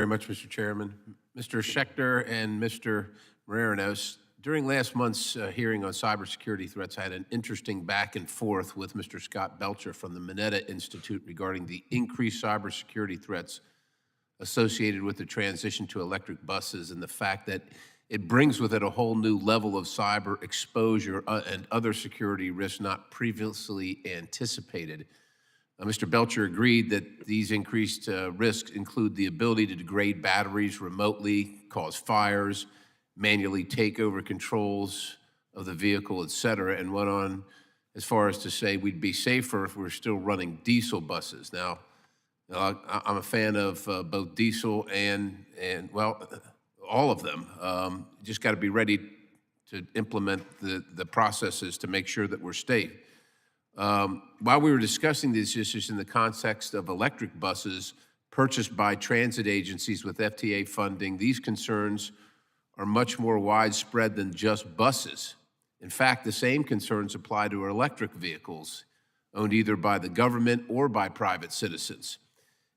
Very much, Mr. Chairman. Mr. Schechter and Mr. Marinos, during last month's hearing on cybersecurity threats, I had an interesting back and forth with Mr. Scott Belcher from the Mineta Institute regarding the increased cybersecurity threats associated with the transition to electric buses and the fact that it brings with it a whole new level of cyber exposure and other security risks not previously anticipated. Mr. Belcher agreed that these increased risks include the ability to degrade batteries remotely, cause fires, manually take over controls of the vehicle, et cetera, and went on as far as to say we'd be safer if we're still running diesel buses. Now, I'm a fan of both diesel and well, all of them. You just got to be ready to implement the processes to make sure that we're safe. While we were discussing these issues in the context of electric buses purchased by transit agencies with FTA funding, these concerns are much more widespread than just buses. In fact, the same concerns apply to electric vehicles owned either by the government or by private citizens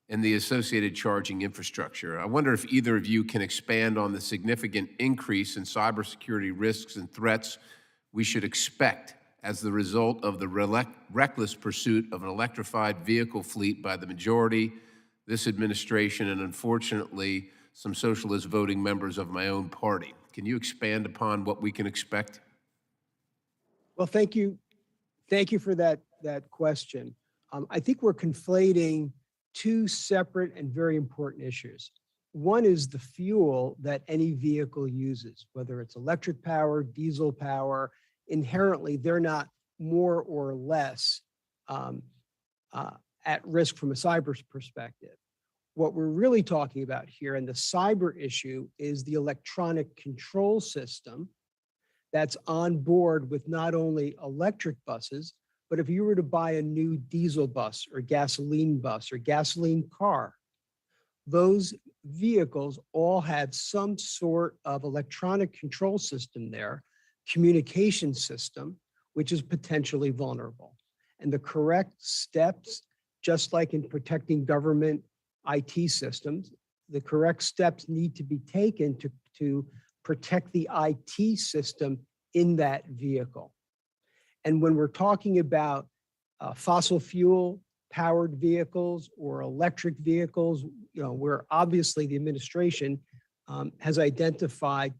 and the associated charging infrastructure. I wonder if either of you can expand on the significant increase in cybersecurity risks and threats we should expect as the result of the reckless pursuit of an electrified vehicle fleet by the majority, this administration, and unfortunately, some socialist voting members of my own party. Can you expand upon what we can expect? Well, thank you. Thank you for that question. I think we're conflating two separate and very important issues. One is the fuel that any vehicle uses, whether it's electric power, diesel power. Inherently, they're not more or less at risk from a cyber perspective. What we're really talking about here, and the cyber issue, is the electronic control system that's on board with not only electric buses, but if you were to buy a new diesel bus or gasoline car, those vehicles all have some sort of electronic control system there, communication system, which is potentially vulnerable. And the correct steps, just like in protecting government IT systems, the correct steps need to be taken to protect the IT system in that vehicle. And when we're talking about fossil fuel powered vehicles or electric vehicles, where obviously the administration has identified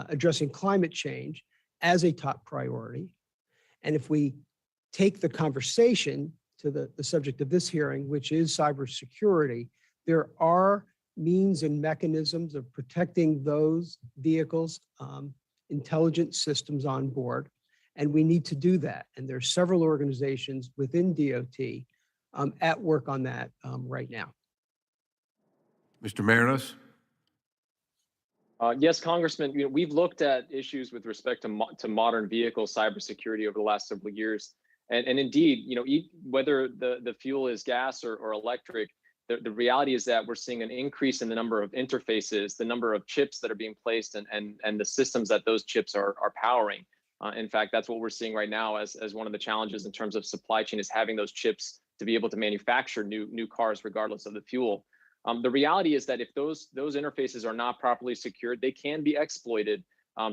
addressing climate change as a top priority. And if we take the conversation to the subject of this hearing, which is cybersecurity, there are means and mechanisms of protecting those vehicles, intelligent systems on board, and we need to do that. And there's several organizations within DOT at work on that right now. Mr. Marinos? Yes, Congressman, we've looked at issues with respect to modern vehicle cybersecurity over the last several years. And indeed, whether the fuel is gas or electric, the reality is that we're seeing an increase in the number of interfaces, the number of chips that are being placed, and the systems that those chips are powering. In fact, that's what we're seeing right now as one of the challenges in terms of supply chain, is having those chips to be able to manufacture new cars regardless of the fuel. The reality is that if those interfaces are not properly secured, they can be exploited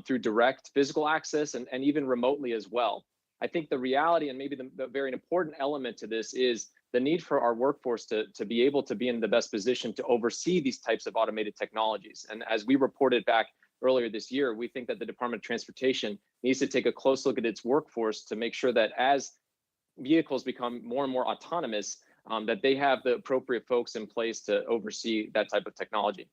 through direct physical access and even remotely as well. I think the reality, and maybe the very important element to this, is the need for our workforce to be able to be in the best position to oversee these types of automated technologies. And as we reported back earlier this year, we think that the Department of Transportation needs to take a close look at its workforce to make sure that as vehicles become more and more autonomous, that they have the appropriate folks in place to oversee that type of technology.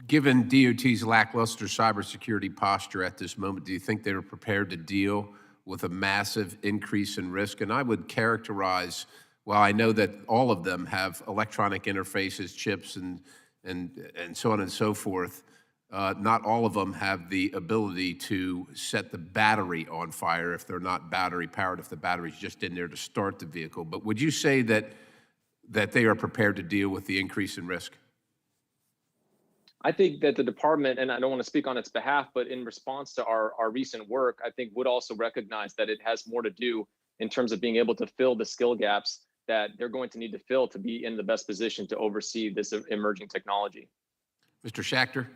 Given DOT's lackluster cybersecurity posture at this moment, do you think they're prepared to deal with a massive increase in risk? And I would characterize, while I know that all of them have electronic interfaces, chips, and so on and so forth, not all of them have the ability to set the battery on fire if they're not battery powered, if the battery's just in there to start the vehicle. But would you say that they are prepared to deal with the increase in risk? I think that the department, and I don't want to speak on its behalf, but in response to our recent work, I think would also recognize that it has more to do in terms of being able to fill the skill gaps that they're going to need to fill to be in the best position to oversee this emerging technology. Mr. Schachter?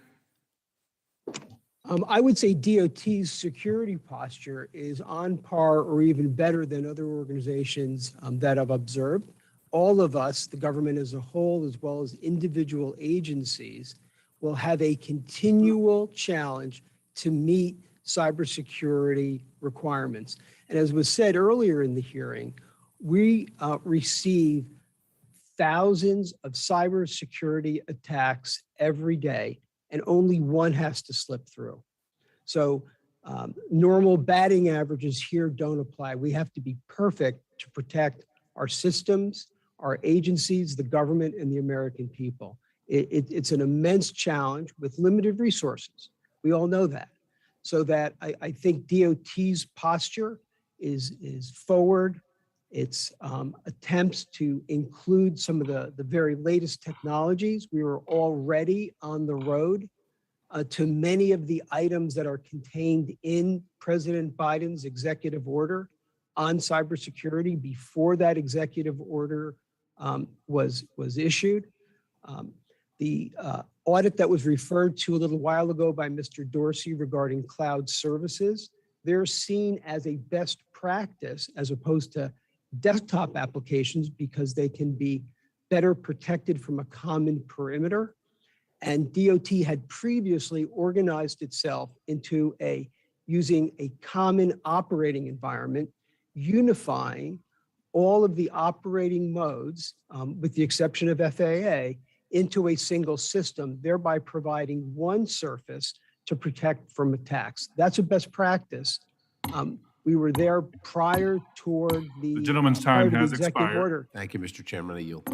I would say DOT's security posture is on par or even better than other organizations that I've observed. All of us, the government as a whole, as well as individual agencies, will have a continual challenge to meet cybersecurity requirements. And as was said earlier in the hearing, we receive thousands of cybersecurity attacks every day, and only one has to slip through. So normal batting averages here don't apply. We have to be perfect to protect our systems, our agencies, the government, and the American people. It's an immense challenge with limited resources. We all know that. So that I think DOT's posture is forward. Its attempts to include some of the very latest technologies. We were already on the road to many of the items that are contained in President Biden's executive order on cybersecurity before that executive order was issued. The audit that was referred to a little while ago by Mr. Dorsey regarding cloud services, they're seen as a best practice as opposed to desktop applications because they can be better protected from a common perimeter. And DOT had previously organized itself into using a common operating environment, unifying all of the operating modes, with the exception of FAA, into a single system, thereby providing one surface to protect from attacks. That's a best practice. We were there prior toward the The gentleman's prior time to the has executive expired. order. Thank you, Mr. Chairman. I yield.